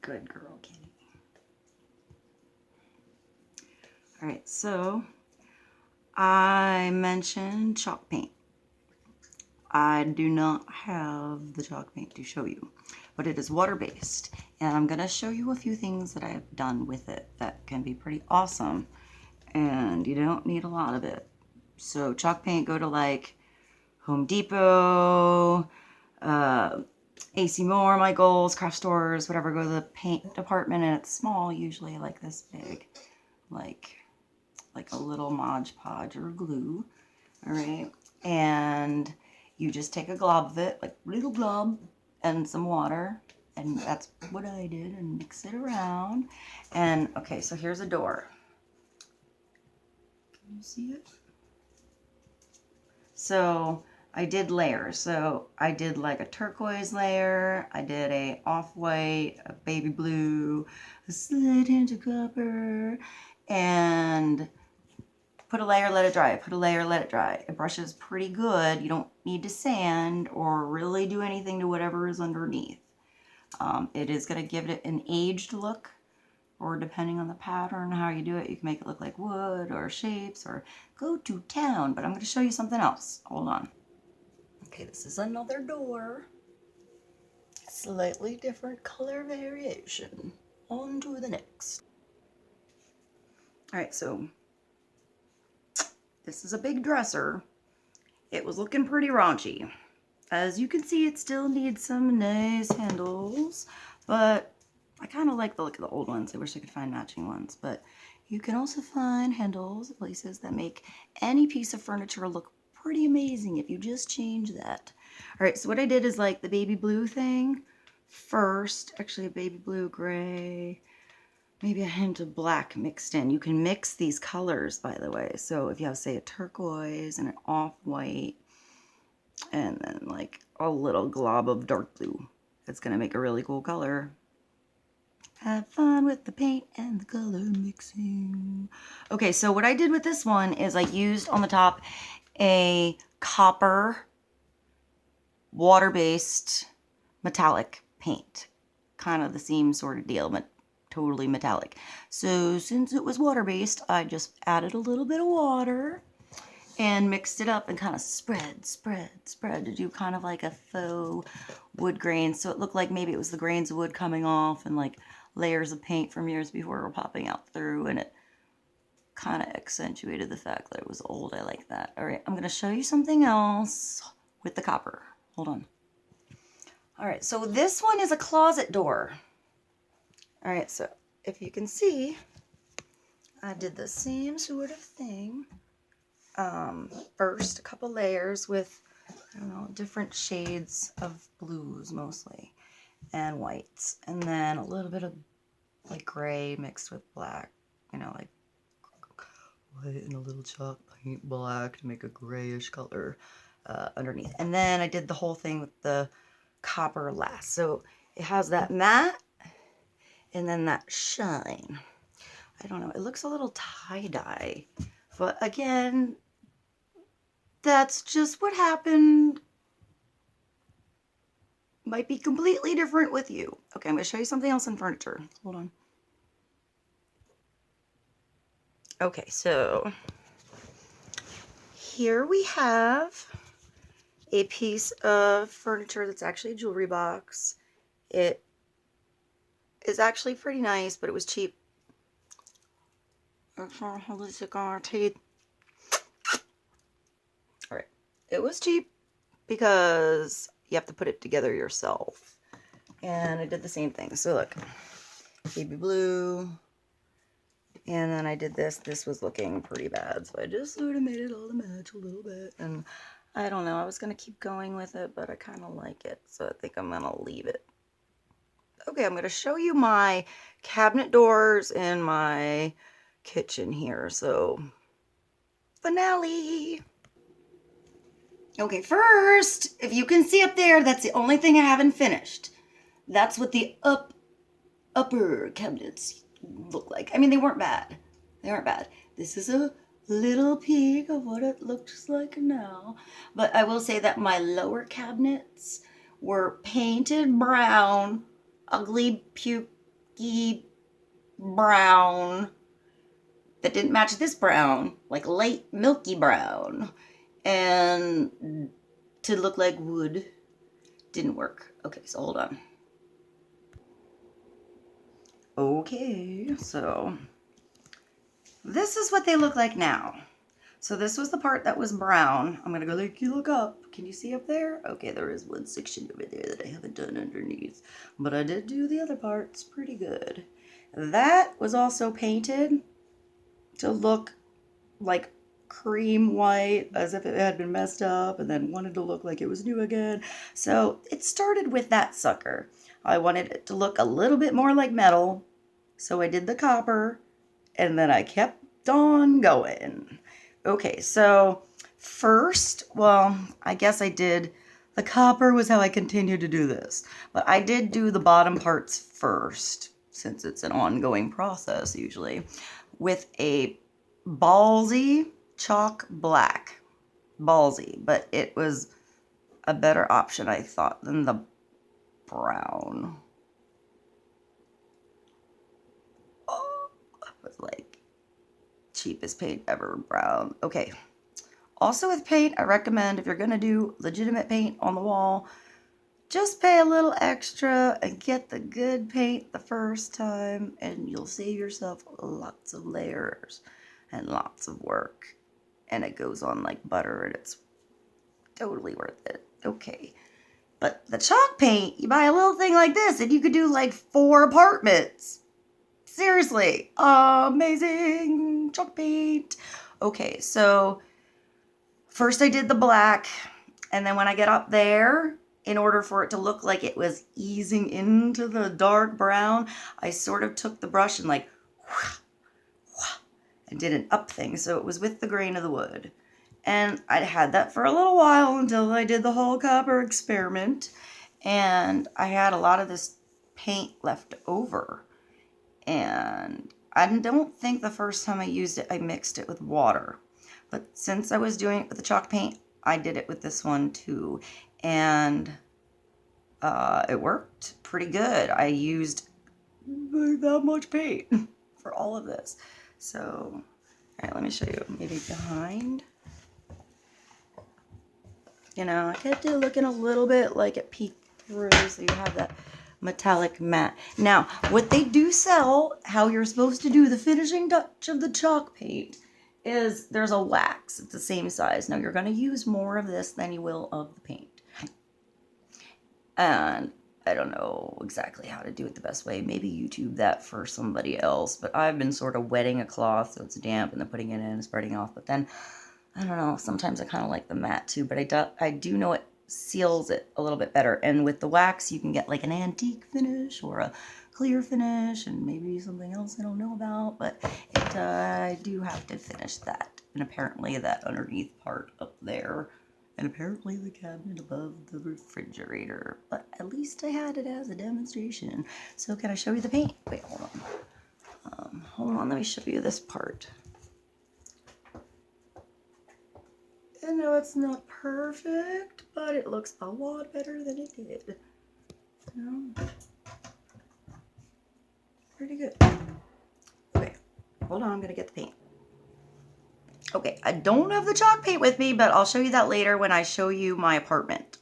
Good girl, Kitty. All right, so I mentioned chalk paint. I do not have the chalk paint to show you, but it is water-based, and I'm gonna show you a few things that I've done with it that can be pretty awesome, and you don't need a lot of it. So chalk paint, go to like Home Depot, AC Moore, Michaels, craft stores, whatever. Go to the paint department, and it's small, usually like this big, like a little Mod Podge or glue. All right, and you just take a glob of it, like little glob, and some water, and that's what I did, and mix it around. And okay, so here's a door. Can you see it? So I did layers. So I did like a turquoise layer, I did a off-white, a baby blue, a slate into copper, and put a layer, let it dry. Put a layer, let it dry. It brushes pretty good. You don't need to sand or really do anything to whatever is underneath. It is going to give it an aged look, or depending on the pattern, how you do it, you can make it look like wood or shapes or go to town. But I'm going to show you something else. Hold on. Okay, this is another door. Slightly different color variation. On to the next. All right, so this is a big dresser. It was looking pretty raunchy. As you can see, it still needs some nice handles, but I kind of like the look of the old ones. I wish I could find matching ones, but you can also find handles at places that make any piece of furniture look pretty amazing if you just change that. All right, so what I did is like the baby blue thing first, actually a baby blue, gray, maybe a hint of black mixed in. You can mix these colors, by the way. So if you have, say, a turquoise and an off-white, and then like a little glob of dark blue, it's gonna make a really cool color. Have fun with the paint and the color mixing. Okay, so what I did with this one is I used on the top a copper water-based metallic paint. Kind of the same sort of deal, but totally metallic. So since it was water-based, I just added a little bit of water and mixed it up and kind of spread to do kind of like a faux wood grain. So it looked like maybe it was the grains of wood coming off and like layers of paint from years before were popping out through, and it kind of accentuated the fact that it was old. I like that. All right, I'm going to show you something else with the copper. Hold on. All right, so this one is a closet door. All right, so if you can see, I did the same sort of thing. First, a couple layers with, I don't know, different shades of blues mostly, and whites, and then a little bit of like gray mixed with black, you know, like white and a little chalk paint black to make a grayish color underneath. And then I did the whole thing with the copper last. So it has that matte and then that shine. I don't know, it looks a little tie-dye, but again, that's just what happened. Might be completely different with you. Okay, I'm going to show you something else in furniture. Hold on. Okay, so here we have a piece of furniture that's actually a jewelry box. It is actually pretty nice, but it was cheap. Alright, it was cheap because you have to put it together yourself. And I did the same thing. So look, baby blue, and then I did this. This was looking pretty bad, so I just sort of made it all to match a little bit. And I don't know, I was going to keep going with it, but I kind of like it, so I think I'm going to leave it. Okay, I'm going to show you my cabinet doors in my kitchen here. So, finale. Okay, first, if you can see up there, that's the only thing I haven't finished. That's what the upper cabinets look like. I mean, they weren't bad. They weren't bad. This is a little peek of what it looks like now. But I will say that my lower cabinets were painted brown, ugly puke milky brown that didn't match this brown, like light milky brown, and to look like wood. Didn't work. Okay, so hold on. Okay, so this is what they look like now. So this was the part that was brown. I'm gonna go like, you look up. Can you see up there? Okay, there is one section over there that I haven't done underneath, but I did do the other parts pretty good. That was also painted to look like cream white, as if it had been messed up, and then wanted to look like it was new again. So it started with that sucker. I wanted it to look a little bit more like metal, so I did the copper, and then I kept on going. Okay, so first, well, I guess I did, the copper was how I continued to do this, but I did do the bottom parts first, since it's an ongoing process usually, with a ballsy chalk black. Ballsy, but it was a better option, I thought, than the brown. Oh, it was like cheapest paint ever, brown. Okay. Also with paint, I recommend if you're going to do legitimate paint on the wall, just pay a little extra and get the good paint the first time, and you'll save yourself lots of layers and lots of work. And it goes on like butter, and it's totally worth it. Okay. But the chalk paint, you buy a little thing like this, and you could do like 4 apartments. Seriously. Amazing chalk paint. Okay, so first I did the black, and then when I get up there, in order for it to look like it was easing into the dark brown, I sort of took the brush and like and did an up thing, so it was with the grain of the wood. And I had that for a little while until I did the whole copper experiment, and I had a lot of this paint left over. And I don't think the first time I used it, I mixed it with water. But since I was doing it with the chalk paint, I did it with this one too. And it worked pretty good. I used that much paint for all of this. So, all right, let me show you maybe behind. You know, I kept it looking a little bit like it peeked through, so you have that metallic matte. Now, what they do sell, how you're supposed to do the finishing touch of the chalk paint, is there's a wax. It's the same size. Now, you're going to use more of this than you will of the paint. And I don't know exactly how to do it the best way. Maybe YouTube that for somebody else. But I've been sort of wetting a cloth so it's damp and then putting it in and spreading off. But then, I don't know, sometimes I kind of like the matte too. But I do know it seals it a little bit better. And with the wax, you can get like an antique finish or a clear finish and maybe something else I don't know about. But I do have to finish that. And apparently that underneath part up there. And apparently the cabinet above the refrigerator. But at least I had it as a demonstration. So can I show you the paint? Wait, hold on. Hold on, let me show you this part. I know it's not perfect, but it looks a lot better than it did. Pretty good. Okay, hold on, I'm gonna get the paint. Okay, I don't have the chalk paint with me, but I'll show you that later when I show you my apartment.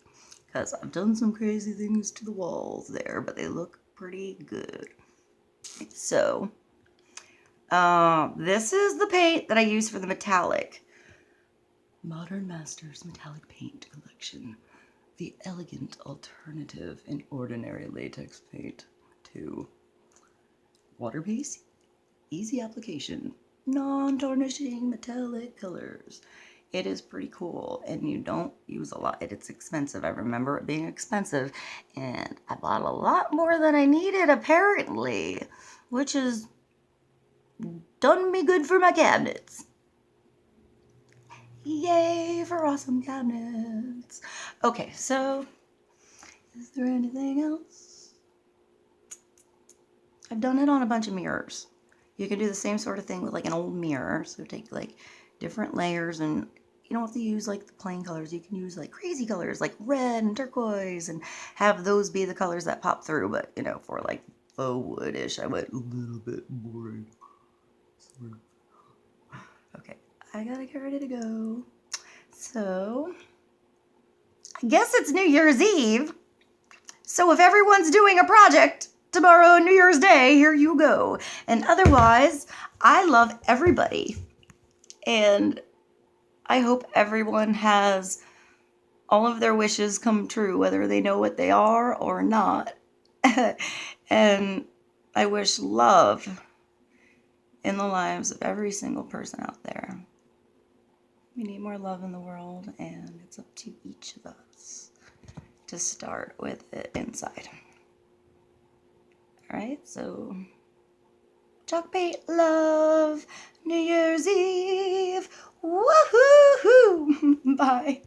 Because I've done some crazy things to the walls there, but they look pretty good. So, this is the paint that I use for the metallic. Modern Masters Metallic Paint Collection. The elegant alternative in ordinary latex paint to water-based, easy application, non-tarnishing metallic colors. It is pretty cool, and you don't use a lot. It's expensive. I remember it being expensive, and I bought a lot more than I needed, apparently, which has done me good for my cabinets. Yay for awesome cabinets. Okay, so is there anything else? I've done it on a bunch of mirrors. You can do the same sort of thing with like an old mirror. So take like different layers, and you don't have to use like the plain colors. You can use like crazy colors like red and turquoise and have those be the colors that pop through. But you know, for like faux woodish. I went a little bit boring. Okay, I gotta get ready to go. So, I guess it's New Year's Eve. So if everyone's doing a project tomorrow, New Year's Day, here you go. And otherwise, I love everybody. And I hope everyone has all of their wishes come true, whether they know what they are or not. And I wish love in the lives of every single person out there. We need more love in the world, and it's up to each of us to start with it inside. All right, so chalk paint love, New Year's Eve, woohoo! Bye.